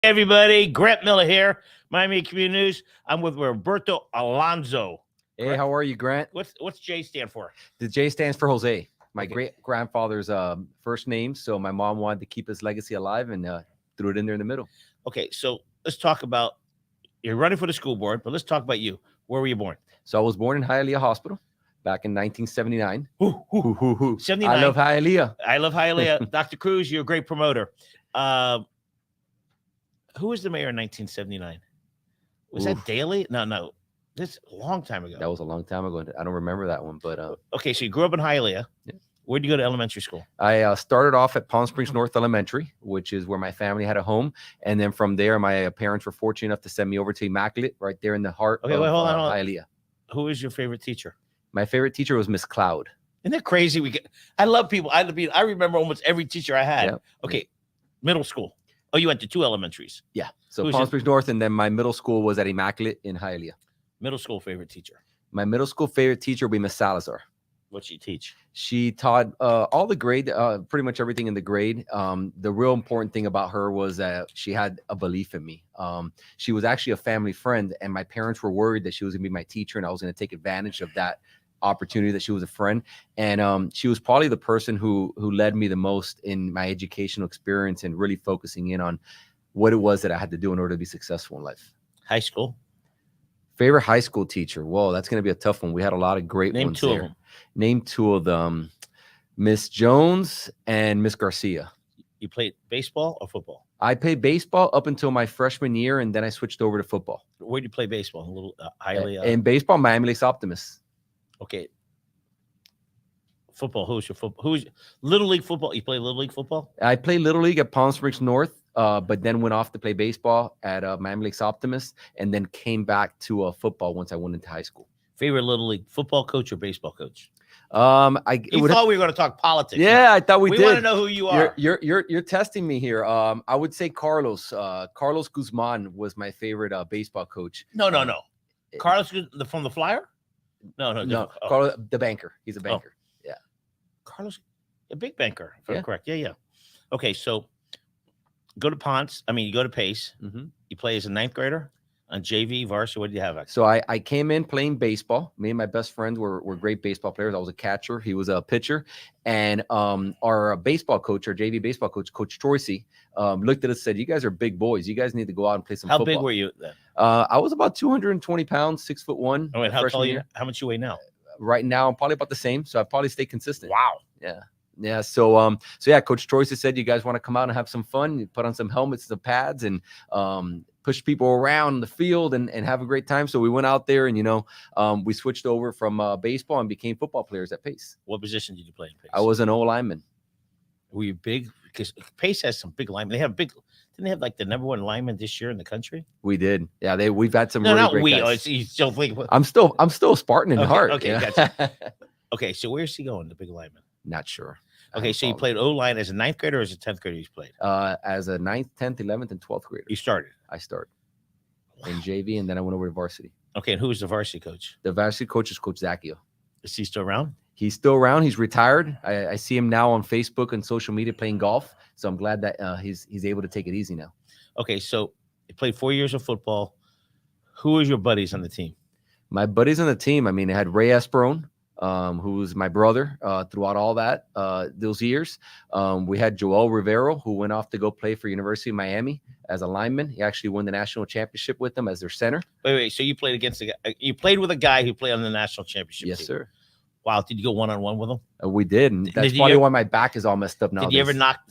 Everybody, Grant Miller here, Miami Community News. I'm with Roberto Alonso. Hey, how are you, Grant? What's J stand for? The J stands for Jose, my Okay. great-grandfather's first name. So my mom wanted to keep his legacy alive and threw it in there in the middle. Okay, so let's talk about, you're running for the school board, but let's talk about you. Where were you born? So I was born in Hialeah Hospital back in 1979. 79. I love Hialeah. I love Hialeah. Dr. Cruz, you're a great promoter. Who was the mayor in 1979? Was that Daley? No. This a long time ago. That was a long time ago. I don't remember that one, but okay, so you grew up in Hialeah. Yeah. Where'd you go to elementary school? I started off at Palm Springs North Elementary, which is where my family had a home, and then from there, my parents were fortunate enough to send me over to Immaculate, right there in the heart of hold on. Hialeah. Who is your favorite teacher? My favorite teacher was Miss Cloud. Isn't that crazy? I love people. I remember almost every teacher I had. Yep. Okay, middle school. Oh, you went to two elementaries. Yeah. So Palm Springs North, and then my middle school was at Immaculate in Hialeah. Middle school favorite teacher. My middle school favorite teacher would be Miss Salazar. What'd she teach? She taught all the grade, pretty much everything in the grade. The real important thing about her was that she had a belief in me. She was actually a family friend, and my parents were worried that she was going to be my teacher, and I was going to take advantage of that opportunity that she was a friend. And she was probably the person who led me the most in my educational experience and really focusing in on what it was that I had to do in order to be successful in life. High school. Favorite high school teacher? Whoa, that's going to be a tough one. We had a lot of great ones two there. of them. Name two of them. Miss Jones and Miss Garcia. You played baseball or football? I played baseball up until my freshman year, and then I switched over to football. Where did you play baseball? A little highly. In baseball, Miami-Dade Optimists. Okay. Football. Who's Little League football? You play Little League football? I played Little League at Palm Springs North. But then went off to play baseball at Miami-Dade Optimists, and then came back to football once I went into high school. Favorite Little League football coach or baseball coach? You thought we were going to talk politics. Yeah, I thought we did. We want to know who you are. You're testing me here. I would say Carlos. Carlos Guzman was my favorite baseball coach. No. Carlos from the Flyer? No. Oh. Carlos, the banker. He's a banker. Oh. Yeah. Carlos, a big banker, if I'm correct. Yeah. Okay, so you go to Pace. Mm-hmm. You play as a ninth grader on JV, varsity. What did you have? So I came in playing baseball. Me and my best friend were great baseball players. I was a catcher. He was a pitcher. And our baseball coach, our JV baseball coach, Coach Troisi, looked at us and said, "You guys are big boys. You guys need to go out and play some football." How big were you then? I was about 220 pounds, 6'1". Oh, wait, how tall are you? How much you weigh now? Right now, I'm probably about the same. So I probably stay consistent. Wow. Yeah. So Coach Troisi said, "You guys want to come out and have some fun? You put on some helmets, some pads, and push people around the field and have a great time." So we went out there and, we switched over from baseball and became football players at Pace. What position did you play in Pace? I was an O-lineman. Were you big? Because Pace has some big linemen. Didn't they have like the number one lineman this year in the country? We did. Yeah, we've had some. No, really not great we. guys. You still think? I'm still a Spartan in heart. Okay, gotcha. Okay, so where's he going, the big lineman? Not sure. Okay, so you played O-line as a ninth grader or as a 10th grader you played? As a 9th, 10th, 11th, and 12th grader. You started? I started in JV, and then I went over to varsity. Okay, and who was the varsity coach? The varsity coach is Coach Zacchio. Is he still around? He's still around. He's retired. I see him now on Facebook and social media playing golf. So I'm glad that he's able to take it easy now. Okay, so you played 4 years of football. Who was your buddies on the team? My buddies on the team, I had Ray Esperone, who was my brother throughout all those years. We had Joel Rivero, who went off to go play for University of Miami as a lineman. He actually won the national championship with them as their center. Wait. So you played you played with a guy who played on the national championship Yes, team? Sir. Wow. Did you go one-on-one with him? We did. And that's probably why my back is all messed up now. Did you ever knock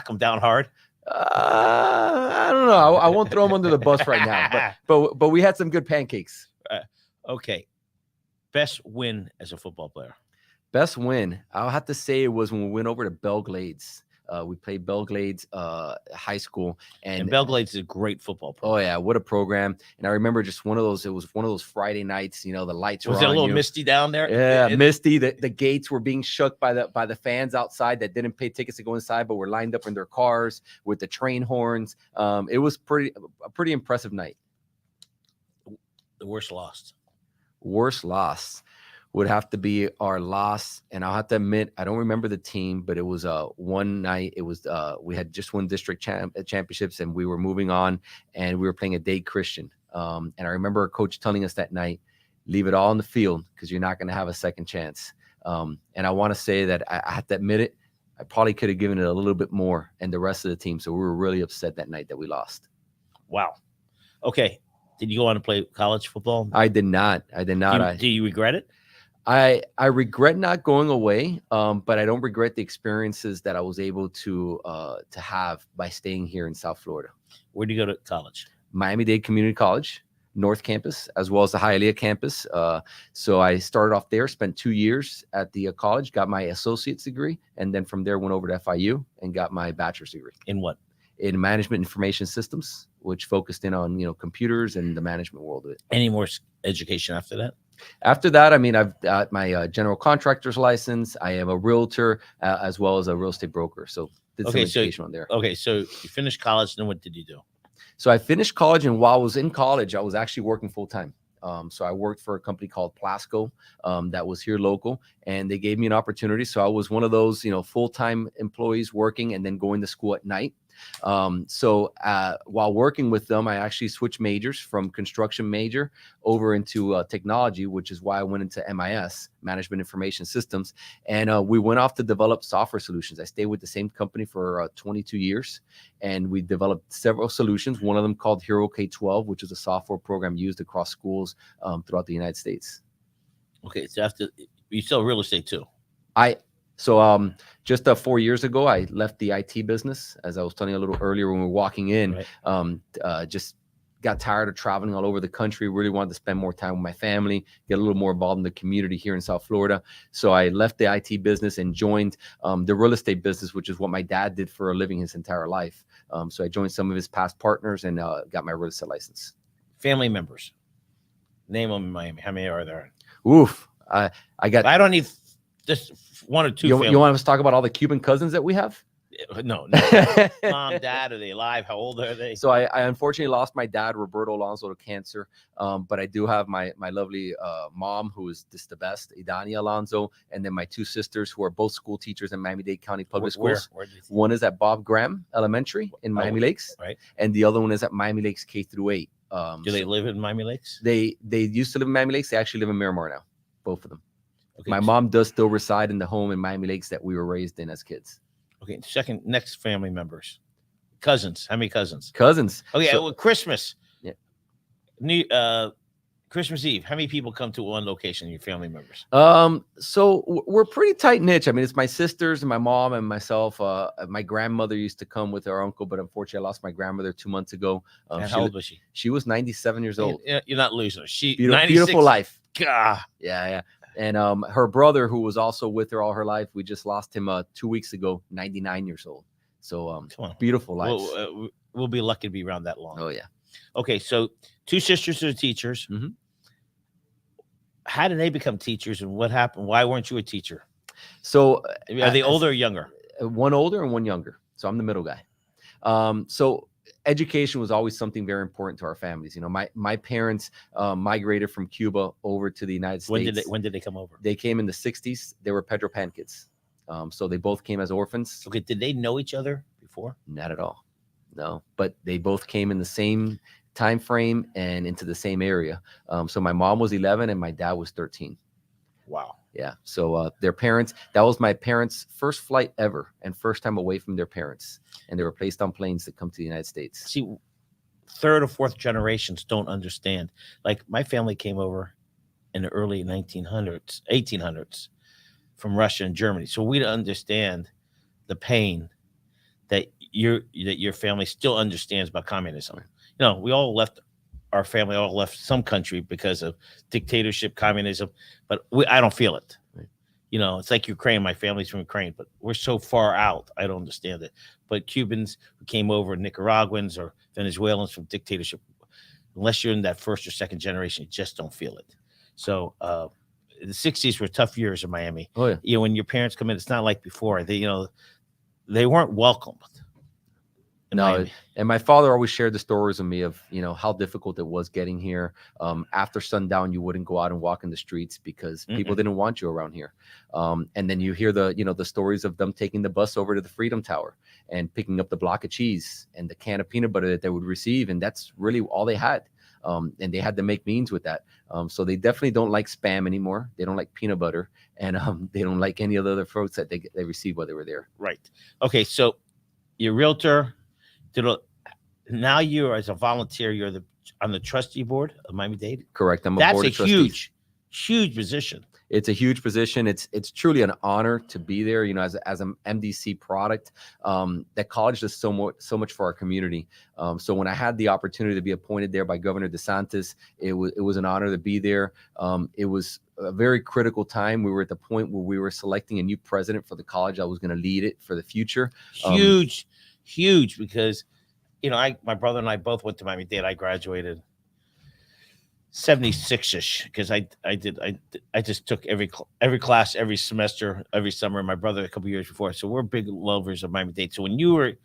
him down hard? I don't know. I won't throw him under the bus right now. But we had some good pancakes. Okay. Best win as a football player? Best win, I'll have to say it was when we went over to Belle Glades. We played Belle Glades High School, and Belle Glades is a great football program. Oh yeah, what a program! And I remember just one of those. It was one of those Friday nights. The lights was were it on a little you. misty down there? Yeah, misty. The gates were being shook by the fans outside that didn't pay tickets to go inside, but were lined up in their cars with the train horns. It was a pretty impressive night. The worst loss. Worst loss. would have to be our loss. And I'll have to admit, I don't remember the team, but it was one night. It was we had just won district championships, and we were moving on, and we were playing a Dade Christian. And I remember a coach telling us that night, leave it all on the field because you're not going to have a second chance. And I want to say that I have to admit it. I probably could have given it a little bit more, and the rest of the team. So we were really upset that night that we lost. Wow. Okay. Did you go on to play college football? I did not. I did not. Do you regret it? I regret not going away, but I don't regret the experiences that I was able to have by staying here in South Florida. Where did you go to college? Miami-Dade Community College, North Campus, as well as the Hialeah campus. So I started off there, spent 2 years at the college, got my associate's degree, and then from there went over to FIU and got my bachelor's degree. In what? In management information systems, which focused in on computers and the management world of it. Any more education after that? After that, I mean, I've got my general contractor's license. I am a realtor as well as a real estate broker. So did some education on there. Okay, so you finished college, then what did you do? So I finished college, and while I was in college, I was actually working full time. So I worked for a company called Plasco that was here local, and they gave me an opportunity. So I was one of those, full-time employees working and then going to school at night. So while working with them, I actually switched majors from construction major over into technology, which is why I went into MIS, Management Information Systems. And we went off to develop software solutions. I stayed with the same company for 22 years, and we developed several solutions. One of them called Hero K-12, which is a software program used across schools throughout the United States. Okay, so after you sell real estate too. So just 4 years ago, I left the IT business, as I was telling you a little earlier when we were walking in. Right. Just got tired of traveling all over the country. Really wanted to spend more time with my family, get a little more involved in the community here in South Florida. So I left the IT business and joined the real estate business, which is what my dad did for a living his entire life. So I joined some of his past partners and got my real estate license. Family members, name them in Miami. How many are there? Oof. I don't need just one or two. You want us to talk about all the Cuban cousins that we have? No. Mom, dad, are they alive? How old are they? So I unfortunately lost my dad, Roberto Alonso, to cancer. But I do have my lovely mom, who is just the best, Idani Alonso, and then my two sisters, who are both school teachers in Miami-Dade County Public Schools. Where one is at Bob Graham Elementary in Miami Lakes, right? And the other one is at Miami Lakes K through 8. Do they live in Miami Lakes? They used to live in Miami Lakes. They actually live in Miramar now, both of them. Okay. My mom does still reside in the home in Miami Lakes that we were raised in as kids. Okay, next family members. Cousins. How many cousins? Cousins. Okay, well, Christmas. Yeah. Christmas Eve. How many people come to one location, your family members? So we're pretty tight knit. I mean, it's my sisters and my mom and myself. My grandmother used to come with her uncle, but unfortunately I lost my grandmother 2 months ago. And how old was she? She was 97 years old. You're not losing her. She beautiful life. God. Yeah. And her brother, who was also with her all her life, we just lost him 2 weeks ago, 99 years old. So beautiful life. We'll be lucky to be around that long. Oh, yeah. Okay, so two sisters are teachers. Mm-hmm. How did they become teachers, and what happened? Why weren't you a teacher? So are they older or younger? One older and one younger. So I'm the middle guy. So education was always something very important to our families. My parents migrated from Cuba over to the United States. When did they come over? They came in the 60s. They were Pedro Pan kids. So they both came as orphans. Okay, did they know each other before? Not at all. No, but they both came in the same time frame and into the same area. So my mom was 11 and my dad was 13. Wow. Yeah. So their parents, that was my parents' first flight ever and first time away from their parents. And they were placed on planes to come to the United States. See, third or fourth generations don't understand. Like my family came over in the early 1800s from Russia and Germany. So we don't understand the pain that your family still understands about communism. We all left, our family all left some country because of dictatorship, communism, but I don't feel it. Right. It's like Ukraine. My family's from Ukraine, but we're so far out. I don't understand it. But Cubans who came over, Nicaraguans or Venezuelans from dictatorship, unless you're in that first or second generation, you just don't feel it. So the 60s were tough years in Miami. Oh, yeah. When your parents come in, it's not like before. They weren't welcomed. in No, Miami. and my father always shared the stories with me of, how difficult it was getting here. After sundown, you wouldn't go out and walk in the streets because people didn't want you around here. And then you hear the stories of them taking the bus over to the Freedom Tower and picking up the block of cheese and the can of peanut butter that they would receive. And that's really all they had. And they had to make means with that. So they definitely don't like Spam anymore. They don't like peanut butter, and they don't like any of the other fruits that they received while they were there. Right. Okay. So you're a realtor. Now you, as a volunteer, you're on the trustee board of Miami-Dade. Correct. I'm a That's board a of trustees. huge position. It's a huge position. It's truly an honor to be there. As an MDC product, that college does so much for our community. So when I had the opportunity to be appointed there by Governor DeSantis, it was an honor to be there. It was a very critical time. We were at the point where we were selecting a new president for the college that was going to lead it for the future. Huge, because my brother and I both went to Miami-Dade. I graduated 76-ish because I just took every class, every semester, every summer. My brother a couple years before, so we're big lovers of Miami-Dade. So when you were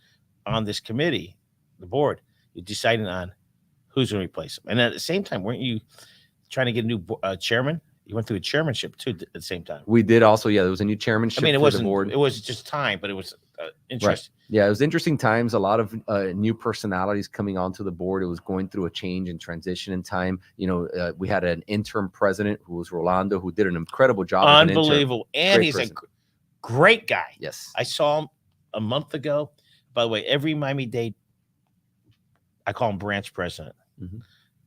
on this committee, the board, you decided on who's going to replace him, and at the same time, weren't you trying to get a new chairman? You went through a chairmanship too at the same time. We did also. Yeah, there was a new chairmanship. I mean, it for wasn't the board. It was just time, but it was interesting. Right. Yeah, it was interesting times. A lot of new personalities coming onto the board. It was going through a change and transition in time. We had an interim president who was Rolando, who did an incredible job. Unbelievable, and he's a great guy. Yes, I saw him a month ago. By the way, every Miami-Dade, I call him branch president,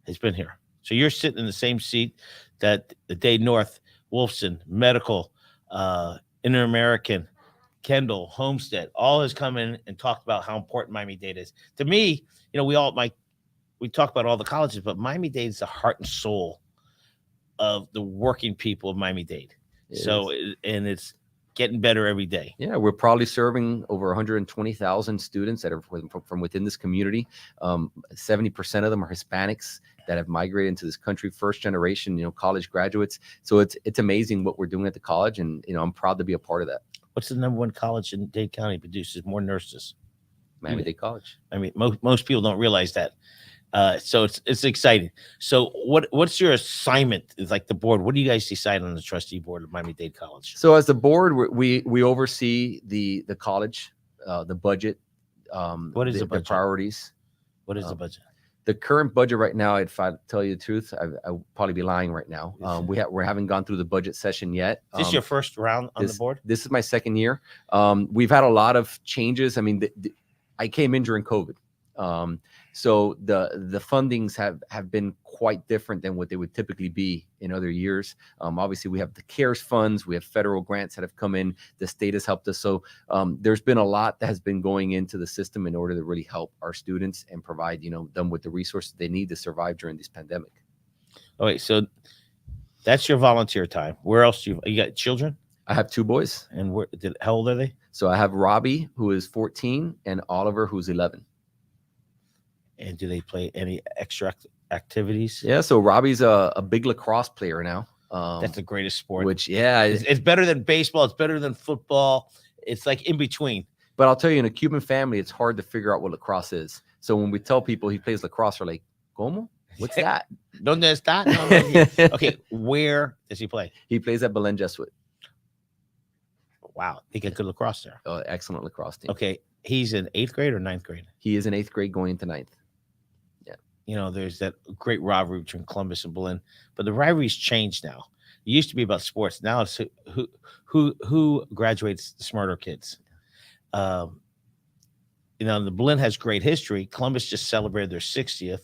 has been here. So you're sitting in the same seat that the Dade North, Wolfson, Medical, Inter-American, Kendall, Homestead, all has come in and talked about how important Miami-Dade is. To me, we talk about all the colleges, but Miami-Dade is the heart and soul of the working people of Miami-Dade. And it's getting better every day. Yeah, we're probably serving over 120,000 students that are from within this community. 70% of them are Hispanics that have migrated into this country, first generation, college graduates. So it's amazing what we're doing at the college, and I'm proud to be a part of that. What's the number one college in Dade County produces more nurses? Miami-Dade College. I mean, most people don't realize that. So it's exciting. So what's your assignment? Is like the board. What do you guys decide on the trustee board of Miami-Dade College? So as the board, we oversee the college, the budget. What is the budget? The priorities? What is the budget? The current budget right now, if I tell you the truth, I would probably be lying right now. We haven't gone through the budget session yet. Is this your first round on the board? This is my second year. We've had a lot of changes. I mean, I came in during COVID. So the fundings have been quite different than what they would typically be in other years. Obviously, we have the CARES funds, we have federal grants that have come in. The state has helped us. So there's been a lot that has been going into the system in order to really help our students and provide them with the resources they need to survive during this pandemic. Okay, so that's your volunteer time. Where else do you got children? I have two boys. And how old are they? So I have Robbie, who is 14, and Oliver, who's 11. And do they play any extra activities? Yeah, so Robbie's a big lacrosse player now. That's the greatest sport. Which, yeah. It's better than baseball. It's better than football. It's like in between. But I'll tell you, in a Cuban family, it's hard to figure out what lacrosse is. So when we tell people he plays lacrosse, they're like, ¿Cómo? What's that? ¿Dónde está? No. Okay, where does he play? He plays at Belen Jesuit. Wow, he got good lacrosse there. Oh, excellent lacrosse team. Okay, he's in 8th grade or 9th grade? He is in 8th grade going into 9th. There's that great rivalry between Columbus and Belen, but the rivalry's changed now. It used to be about sports. Now it's who graduates the smarter kids. The Belen has great history. Columbus just celebrated their 60th.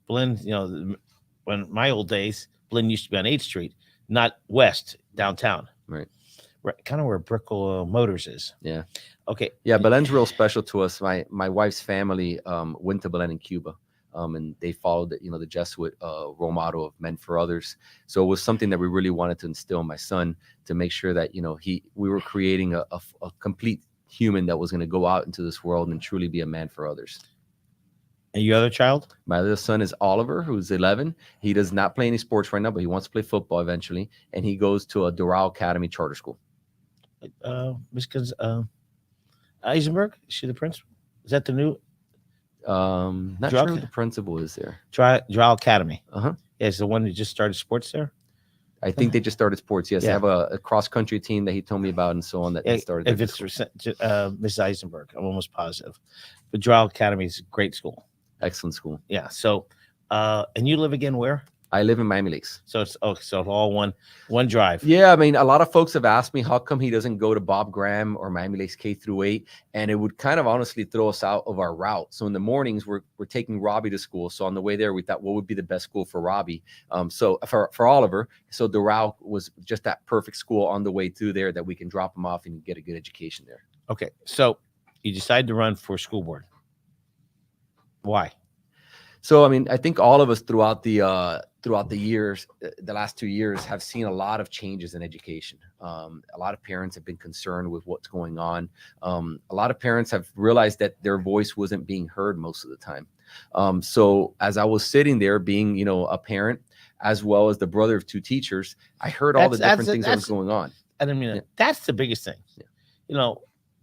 Belen, when my old days, Belen used to be on 8th Street, not west, downtown. Right. Kind of where Brickell Motors is. Yeah. Okay. Yeah, Belen's real special to us. My wife's family went to Belen in Cuba. And they followed the Jesuit role model of men for others. So it was something that we really wanted to instill in my son, to make sure that we were creating a complete human that was going to go out into this world and truly be a man for others. And your other child? My other son is Oliver, who's 11. He does not play any sports right now, but he wants to play football eventually, and he goes to a Doral Academy charter school. Miss Eisenberg, is she the principal? Is that the new? Not Drug- sure who the principal is there. Dry Academy. Uh-huh. Yeah, it's the one that just started sports there. I think they just started sports. Yes, they Yeah. have a cross-country team that he told me about and so on that they started. If there it's this school. Miss Eisenberg, I'm almost positive. But Dry Academy is a great school. Excellent school. Yeah. So, and you live again where? I live in Miami Lakes. So it's all one drive. Yeah, I mean, a lot of folks have asked me how come he doesn't go to Bob Graham or Miami Lakes K-8, and it would kind of honestly throw us out of our route. So in the mornings, we're taking Robbie to school. So on the way there, we thought what would be the best school for Robbie. So for Oliver, so the route was just that perfect school on the way through there that we can drop him off and get a good education there. Okay, so you decided to run for school board. Why? So I mean, I think all of us throughout the years, the last 2 years, have seen a lot of changes in education. A lot of parents have been concerned with what's going on. A lot of parents have realized that their voice wasn't being heard most of the time. So as I was sitting there, being a parent as well as the brother of 2 teachers, I heard all the different things that was going on. I mean, Yeah. that's the biggest thing. Yeah.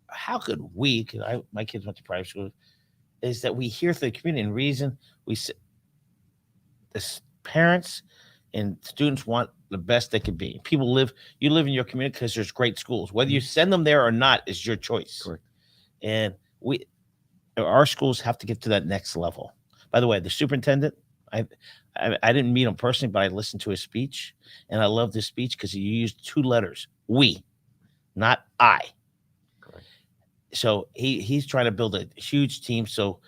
How could we? Because my kids went to private school. Is that we hear through the community and reason parents and students want the best they could be. You live in your community because there's great schools. Whether you send them there or not is your choice. Correct. And our schools have to get to that next level. By the way, the superintendent, I didn't meet him personally, but I listened to his speech, and I loved his speech because he used 2 letters, we, not I. So he's trying to build a huge team. So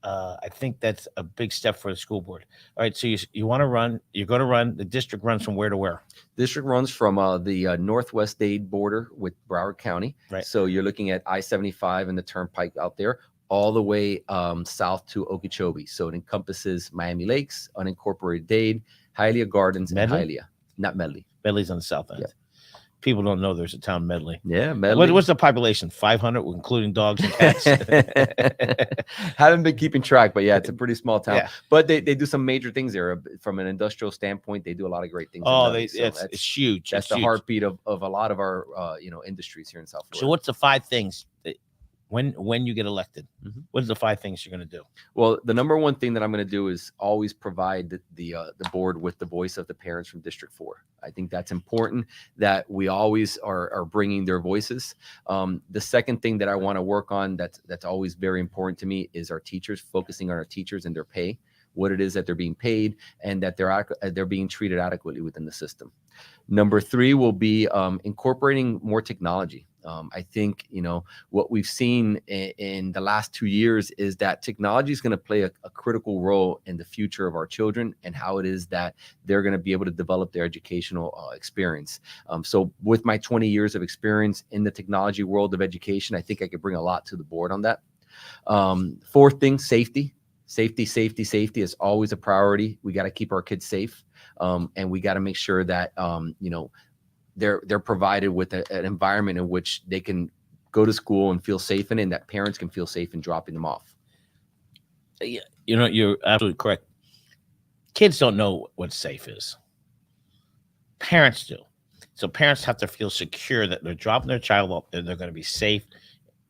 I think that's a big step for the school board. All right. So you want to run, you're going to run, the district runs from where to where? District runs from the northwest Dade border with Broward County. Right. So you're looking at I-75 and the turnpike out there all the way south to Okeechobee. So it encompasses Miami Lakes, unincorporated Dade, Hialeah Gardens, Medley? and Hialeah. Not Medley. Medley's on the south end. Yeah. People don't know there's a town Medley. Yeah, Medley. What's the population? 500, including dogs and cats. Haven't been keeping track, but yeah, it's a pretty small town. Yeah. But they do some major things there from an industrial standpoint. They do a lot of great things. Oh, it's huge. That's It's the huge. heartbeat of a lot of our industries here in South Florida. So what's the 5 things that when you get elected? Mhm. What are the 5 things you're going to do? Well, the number one thing that I'm going to do is always provide the board with the voice of the parents from District 4. I think that's important that we always are bringing their voices. The second thing that I want to work on that's always very important to me is our teachers, focusing on our teachers and their pay, what it is that they're being paid, and that they're being treated adequately within the system. Number 3 will be incorporating more technology. I think, what we've seen in the last 2 years is that technology is going to play a critical role in the future of our children and how it is that they're going to be able to develop their educational experience. So with my 20 years of experience in the technology world of education, I think I could bring a lot to the board on that. 4th thing, safety. Safety is always a priority. We got to keep our kids safe. And we got to make sure that, they're provided with an environment in which they can go to school and feel safe in, and that parents can feel safe in dropping them off. You're absolutely correct. Kids don't know what safe is. Parents do. So parents have to feel secure that they're dropping their child off and they're going to be safe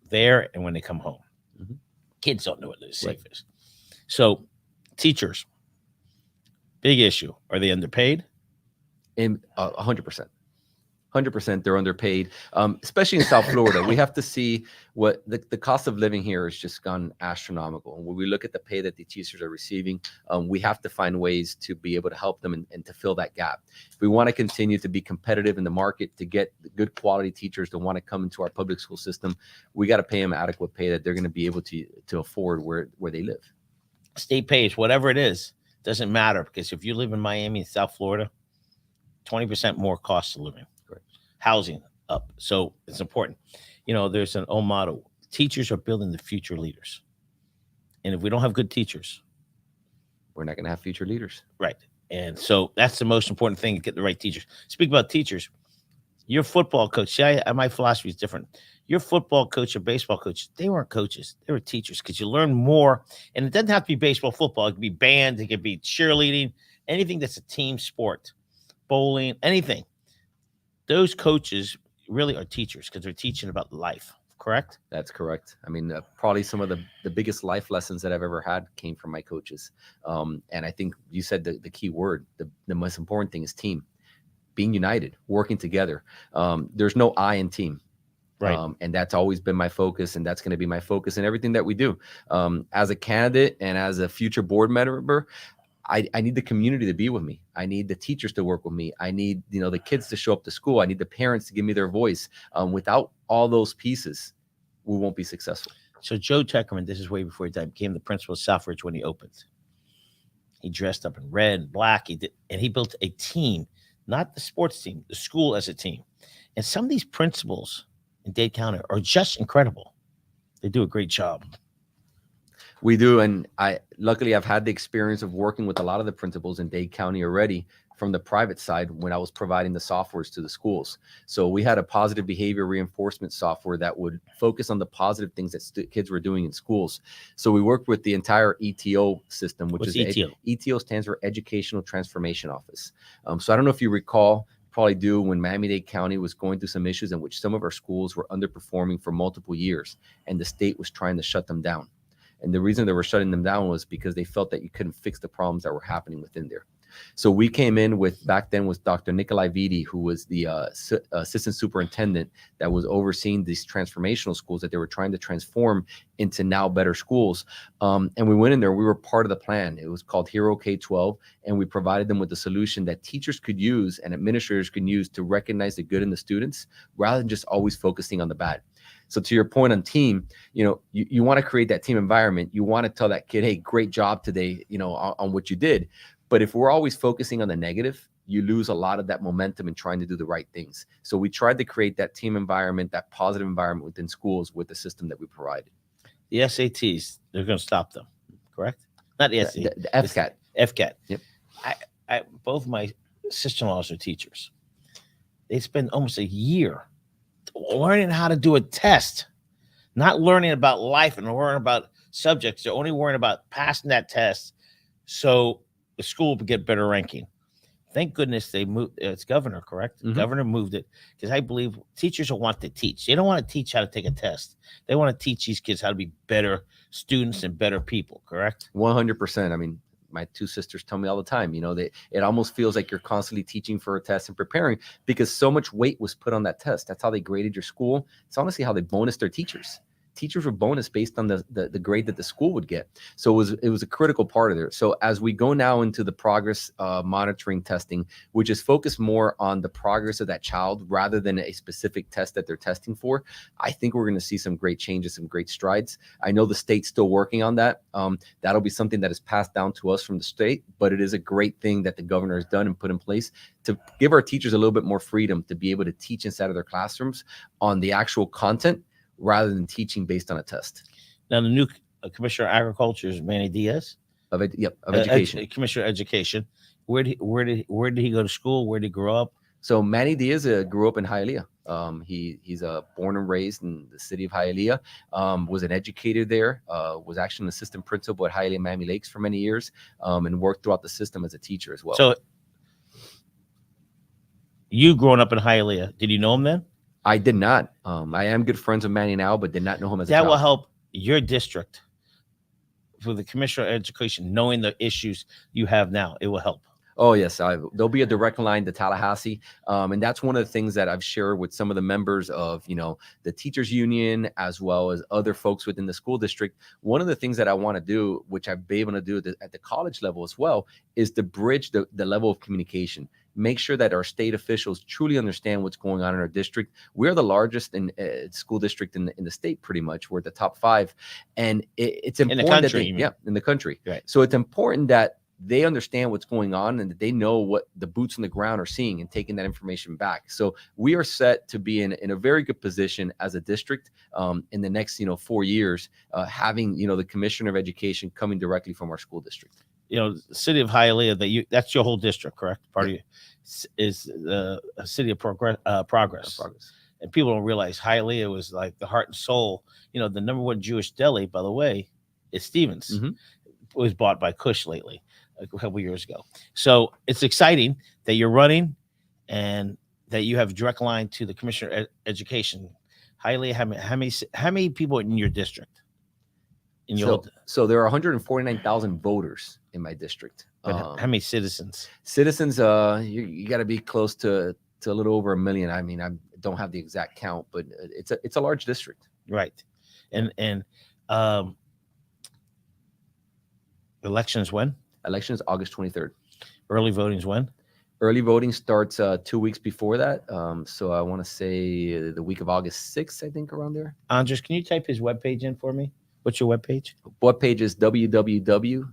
there and when they come home. Mhm. Kids don't know what safe is. So teachers, big issue. Are they underpaid? 100%. 100% they're underpaid, especially in South Florida. We have to see what the cost of living here has just gone astronomical. And when we look at the pay that the teachers are receiving, we have to find ways to be able to help them and to fill that gap. If we want to continue to be competitive in the market, to get the good quality teachers to want to come into our public school system, we got to pay them adequate pay that they're going to be able to afford where they live. State pays, whatever it is, doesn't matter, because if you live in Miami and South Florida, 20% more cost of living. Correct. Housing up. So it's important. There's an old motto. Teachers are building the future leaders. And if we don't have good teachers, we're not going to have future leaders. Right. And so that's the most important thing, to get the right teachers. Speak about teachers. Your football coach, my philosophy is different. Your football coach or baseball coach, they weren't coaches. They were teachers, because you learn more. And it doesn't have to be baseball, football. It could be band. It could be cheerleading, anything that's a team sport, bowling, anything. Those coaches really are teachers, because they're teaching about life. correct? That's correct. I mean, probably some of the biggest life lessons that I've ever had came from my coaches. And I think you said the key word, the most important thing is team, being united, working together. There's no I in team. Right. And that's always been my focus, and that's going to be my focus in everything that we do. As a candidate and as a future board member, I need the community to be with me. I need the teachers to work with me. I need, the kids to show up to school. I need the parents to give me their voice. Without all those pieces, we won't be successful. So Joe Teckerman, this is way before he died, became the principal of Southridge when he opened. He dressed up in red and black. And he built a team, not the sports team, the school as a team. And some of these principals in Dade County are just incredible. They do a great job. We do, and luckily I've had the experience of working with a lot of the principals in Dade County already from the private side when I was providing the softwares to the schools. So we had a positive behavior reinforcement software that would focus on the positive things that kids were doing in schools. So we worked with the entire ETO system, which What's is ETO? ETO stands for Educational Transformation Office. So I don't know if you recall, probably do, when Miami-Dade County was going through some issues in which some of our schools were underperforming for multiple years, and the state was trying to shut them down. And the reason they were shutting them down was because they felt that you couldn't fix the problems that were happening within there. So we came in with, back then was Dr. Nikolai Vidi, who was the assistant superintendent that was overseeing these transformational schools that they were trying to transform into now better schools. And we went in there, we were part of the plan. It was called Hero K-12, and we provided them with a solution that teachers could use and administrators could use to recognize the good in the students rather than just always focusing on the bad. So to your point on team, you want to create that team environment. You want to tell that kid, hey, great job today, on what you did. But if we're always focusing on the negative, you lose a lot of that momentum in trying to do the right things. So we tried to create that team environment, that positive environment within schools with the system that we provided. The SATs, they're going to stop them, correct? Not the SAT. The FCAT. FCAT. Yep. Both my sister-in-laws are teachers. They spend almost a year learning how to do a test, not learning about life and learning about subjects. They're only worrying about passing that test so the school would get better ranking. Thank goodness they moved. It's governor, correct? Mm-hmm. Governor moved it because I believe teachers will want to teach. They don't want to teach how to take a test. They want to teach these kids how to be better students and better people, correct? 100%. I mean, my two sisters tell me all the time, it almost feels like you're constantly teaching for a test and preparing because so much weight was put on that test. That's how they graded your school. It's honestly how they bonus their teachers. Teachers were bonus based on the grade that the school would get. So it was a critical part of it. So as we go now into the progress monitoring testing, which is focused more on the progress of that child rather than a specific test that they're testing for, I think we're going to see some great changes, some great strides. I know the state's still working on that. That'll be something that is passed down to us from the state, but it is a great thing that the governor has done and put in place to give our teachers a little bit more freedom to be able to teach inside of their classrooms on the actual content, rather than teaching based on a test. Now, the new Commissioner of Agriculture is Manny Diaz. Of education. Commissioner of Education. Where did he go to school? Where did he grow up? So Manny Diaz grew up in Hialeah. He's born and raised in the city of Hialeah. Was an educator there. Was actually an assistant principal at Hialeah Miami Lakes for many years, and worked throughout the system as a teacher as well. So, you growing up in Hialeah, did you know him then? I did not. I am good friends with Manny now, but did not know him as a child. That will help your district for the Commissioner of Education, knowing the issues you have now. It will help. Oh, yes. There'll be a direct line to Tallahassee. And that's one of the things that I've shared with some of the members of, the teachers union, as well as other folks within the school district. One of the things that I want to do, which I've been able to do at the college level as well, is to bridge the level of communication. Make sure that our state officials truly understand what's going on in our district. We're the largest school district in the state, pretty much. We're at the top 5. And it's important in the country, in the country. Right. So it's important that they understand what's going on and that they know what the boots on the ground are seeing and taking that information back. So we are set to be in a very good position as a district in the next 4 years, having the Commissioner of Education coming directly from our school district. The city of Hialeah, that's your whole district, correct? Part of you is the city of progress. And people don't realize Hialeah was like the heart and soul. The number 1 Jewish deli, by the way, is Stevens. Mm-hmm. It was bought by Kush lately, a couple years ago. So it's exciting that you're running and that you have a direct line to the Commissioner of Education. Highly, how many people in your district? In your So there are 149,000 voters in my district. but how many citizens? Citizens, you got to be close to a little over 1 million. I mean, I don't have the exact count, but it's a large district. Right. And elections when? Elections August 23rd. Early voting's when? Early voting starts 2 weeks before that. So I want to say the week of August 6th, I think, around there. Andres, can you type his webpage in for me? What's your webpage? What page is www.roberto,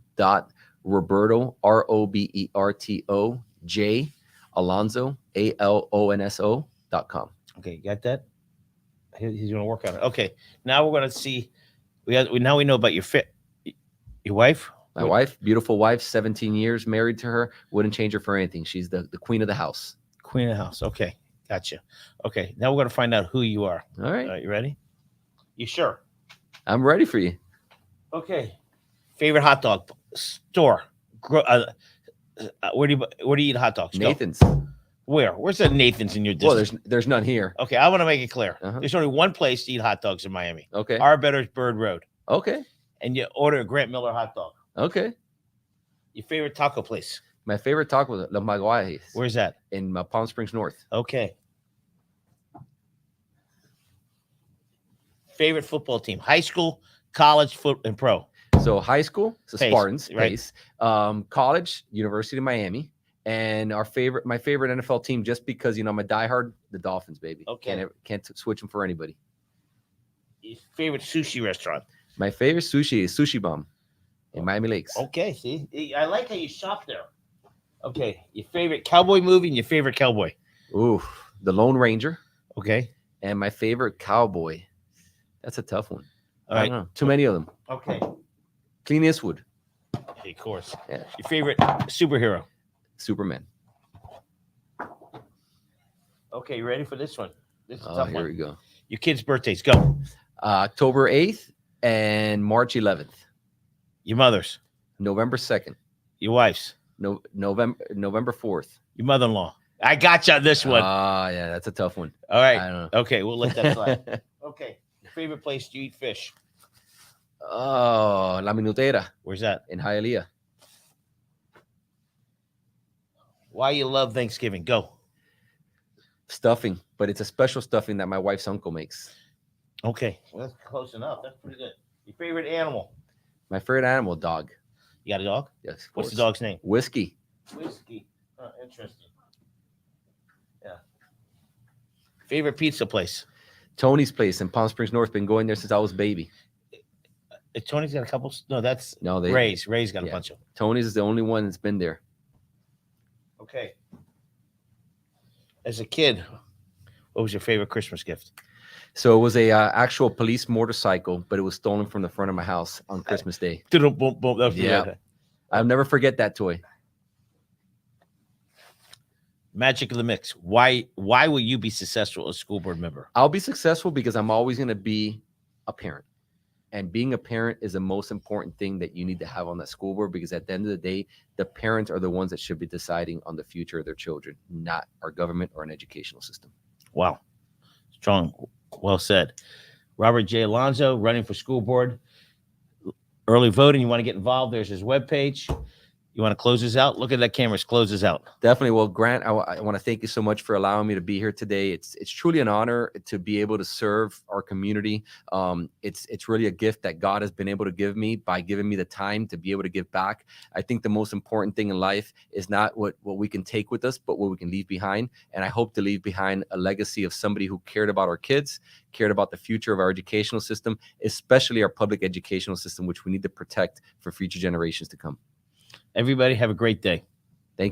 ROBERTO, J, Alonso, ALONSO.com. Okay, you got that? He's going to work on it. Okay, now we're going to see. Now we know about your wife. My wife, beautiful wife, 17 years married to her. Wouldn't change her for anything. She's the queen of the house. Queen of the house. Okay, gotcha. Okay, now we're going to find out who you are. All right. You ready? You sure? I'm ready for you. Okay. Favorite hot dog store? Where do you eat hot dogs? Nathan's. Go. Where's the Nathan's in your district? Well, there's none here. Okay, I want to make it clear. Uh-huh. There's only one place to eat hot dogs in Miami. Okay. Arbetter's Bird Road. Okay. And you order a Grant Miller hot dog. Okay. Your favorite taco place? My favorite taco was La Maguayas. Where's that? In Palm Springs North. Okay. Favorite football team? High school, college, foot, and pro. So high school, so Pace, Spartans, right. Pace. College, University of Miami. And my favorite NFL team, just because I'm a diehard, the Dolphins, baby. Okay. Can't switch them for anybody. Your favorite sushi restaurant? My favorite sushi is Sushi Bomb in Miami Lakes. Okay, see, I like how you shop there. Okay, your favorite cowboy movie and your favorite cowboy? Ooh, The Lone Ranger. Okay. And my favorite cowboy. That's a tough one. All I right. don't know. Too many of them. Okay. Clint Eastwood. Of course. Yeah. Your favorite superhero? Superman. Okay, you ready for this one? This is a Oh, tough here one. we go. Your kids' birthdays, go. October 8th and March 11th. Your mother's. November 2nd. Your wife's. November 4th. Your mother-in-law. I got you on this one. Yeah, that's a tough one. All right. I don't Okay, we'll let that slide. Okay. Your favorite place to eat fish? Oh, La Minutera Where's that? in Hialeah. Why you love Thanksgiving? Go. Stuffing, but it's a special stuffing that my wife's uncle makes. Okay. Well, that's close enough. That's pretty good. Your favorite animal? My favorite animal, dog. You got a dog? Yes. Of What's course. the dog's name? Whiskey. Whiskey. Oh, interesting. Yeah. Favorite pizza place? Tony's place in Palm Springs North. Been going there since I was a baby. Tony's got a couple. No, that's No, Ray's. Ray's got a yeah. bunch of them. Tony's is the only one that's been there. Okay. As a kid, what was your favorite Christmas gift? So it was a actual police motorcycle, but it was stolen from the front of my house on Christmas Day. Yeah. I'll never forget that toy. Magic of the mix. Why will you be successful as a school board member? I'll be successful because I'm always going to be a parent. And being a parent is the most important thing that you need to have on that school board, because at the end of the day, the parents are the ones that should be deciding on the future of their children, not our government or an educational system. Wow. Strong. Well said. Robert J. Alonso, running for school board. Early voting. You want to get involved? There's his webpage. You want to close this out? Look at that camera. Close this out. Definitely. Well, Grant, I want to thank you so much for allowing me to be here today. It's truly an honor to be able to serve our community. It's really a gift that God has been able to give me by giving me the time to be able to give back. I think the most important thing in life is not what we can take with us, but what we can leave behind. And I hope to leave behind a legacy of somebody who cared about our kids, cared about the future of our educational system, especially our public educational system, which we need to protect for future generations to come. Everybody have a great day.